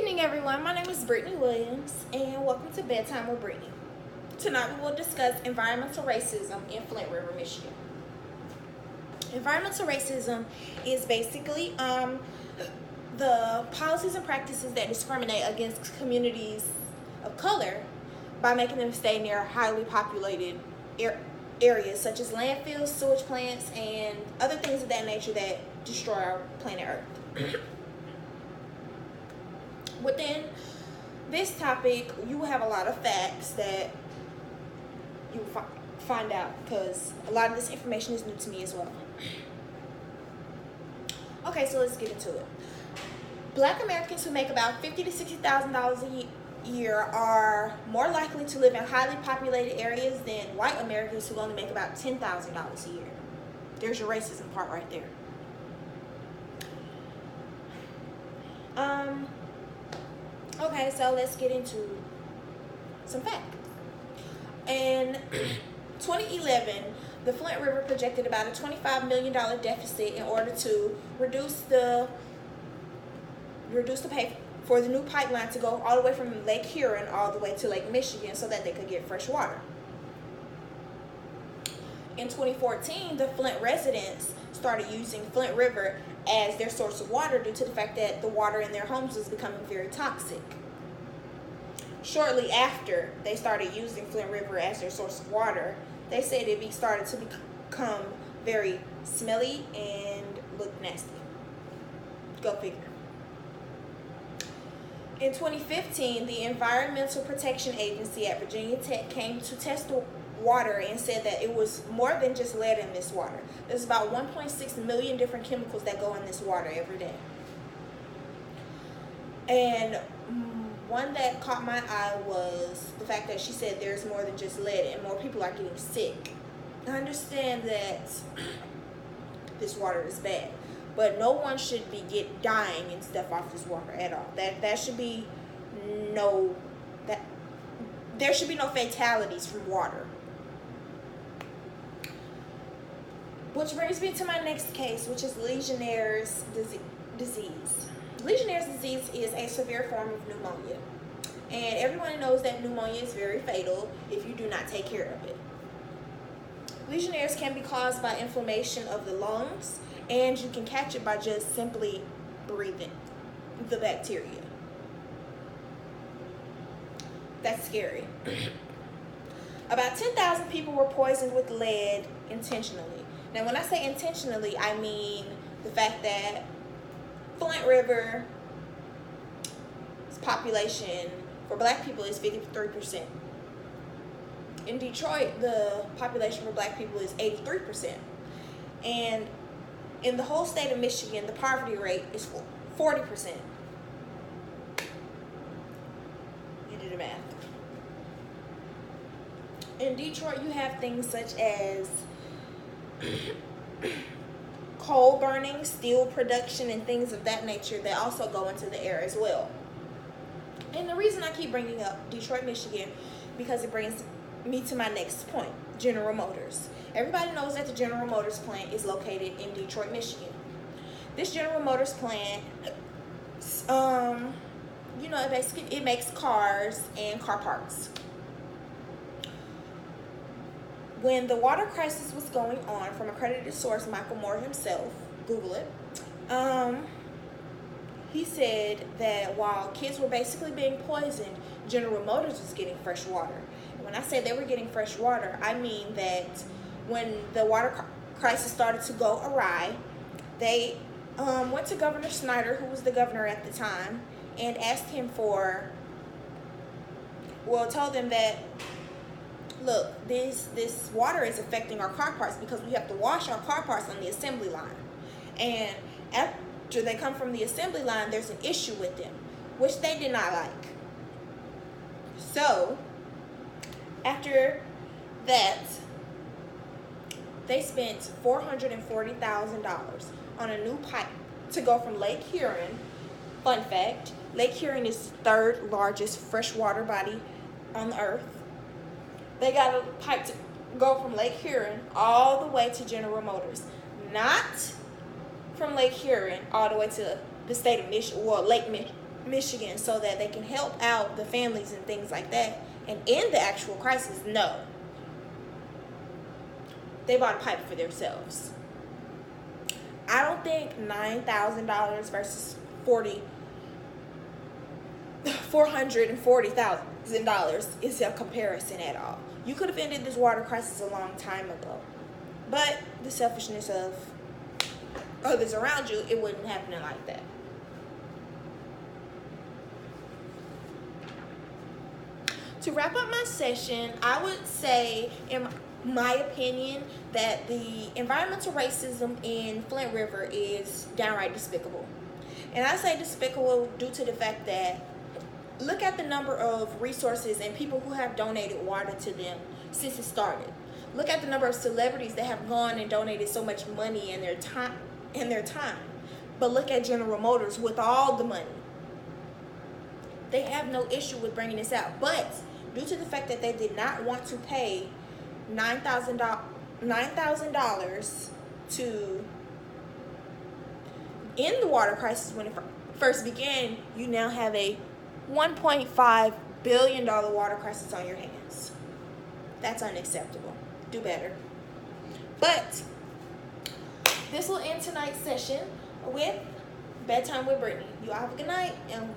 evening, everyone. My name is Brittany Williams, and welcome to Bedtime with Brittany. Tonight, we will discuss environmental racism in Flint River, Michigan. Environmental racism is basically the policies and practices that discriminate against communities of color by making them stay near highly populated areas such as landfills, sewage plants, and other things of that nature that destroy our planet Earth. Within this topic, you will have a lot of facts that you will find out, because a lot of this information is new to me as well. Okay, so let's get into it. Black Americans who make about $50,000 to $60,000 a year are more likely to live in highly populated areas than white Americans who only make about $10,000 a year. There's your racism part right there. Okay, so let's get into some facts. In 2011, the Flint River projected about a $25 million deficit in order to reduce the pay for the new pipeline to go all the way from Lake Huron all the way to Lake Michigan so that they could get fresh water. In 2014, the Flint residents started using Flint River as their source of water due to the fact that the water in their homes was becoming very toxic. Shortly after they started using Flint River as their source of water, they said it started to become very smelly and look nasty. Go figure. In 2015, the Environmental Protection Agency at Virginia Tech came to test the water and said that it was more than just lead in this water. There's about 1.6 million different chemicals that go in this water every day. And one that caught my eye was the fact that she said there's more than just lead and more people are getting sick. I understand that this water is bad, but no one should be dying and stuff off this water at all. There should be no fatalities from water. Which brings me to my next case, which is Legionnaire's disease. Legionnaire's disease is a severe form of pneumonia, and everyone knows that pneumonia is very fatal if you do not take care of it. Legionnaire's can be caused by inflammation of the lungs, and you can catch it by just simply breathing the bacteria. That's scary. About 10,000 people were poisoned with lead intentionally. Now, when I say intentionally, I mean the fact that Flint River's population for black people is 53%. In Detroit, the population for black people is 83%. And in the whole state of Michigan, the poverty rate is 40%. You do the math. In Detroit, you have things such as coal burning, steel production, and things of that nature that also go into the air as well. And the reason I keep bringing up Detroit, Michigan, because it brings me to my next point, General Motors. Everybody knows that the General Motors plant is located in Detroit, Michigan. This General Motors plant, it makes cars and car parts. When the water crisis was going on, from accredited source Michael Moore himself, Google it, he said that while kids were basically being poisoned, General Motors was getting fresh water. And when I say they were getting fresh water, I mean that when the water crisis started to go awry, they went to Governor Snyder, who was the governor at the time, and asked him told them that, look, this water is affecting our car parts because we have to wash our car parts on the assembly line. And after they come from the assembly line, there's an issue with them, which they did not like. So, after that, they spent $440,000 on a new pipe to go from Lake Huron. Fun fact, Lake Huron is the third largest freshwater body on the earth. They got a pipe to go from Lake Huron all the way to General Motors. Not from Lake Huron all the way to the state of Michigan, well, Lake Michigan so that they can help out the families and things like that and end the actual crisis? No. They bought a pipe for themselves. I don't think $9,000 versus $440,000 is a comparison at all. You could have ended this water crisis a long time ago, but the selfishness of others around you, it wouldn't happen like that. To wrap up my session, I would say, in my opinion, that the environmental racism in Flint River is downright despicable. And I say despicable due to the fact that look at the number of resources and people who have donated water to them since it started. Look at the number of celebrities that have gone and donated so much money and their time. But look at General Motors with all the money. They have no issue with bringing this out. But due to the fact that they did not want to pay $9,000 to end the water crisis when it first began, you now have a $1.5 billion water crisis on your hands. That's unacceptable. Do better. But this will end tonight's session with Bedtime with Brittany. You all have a good night and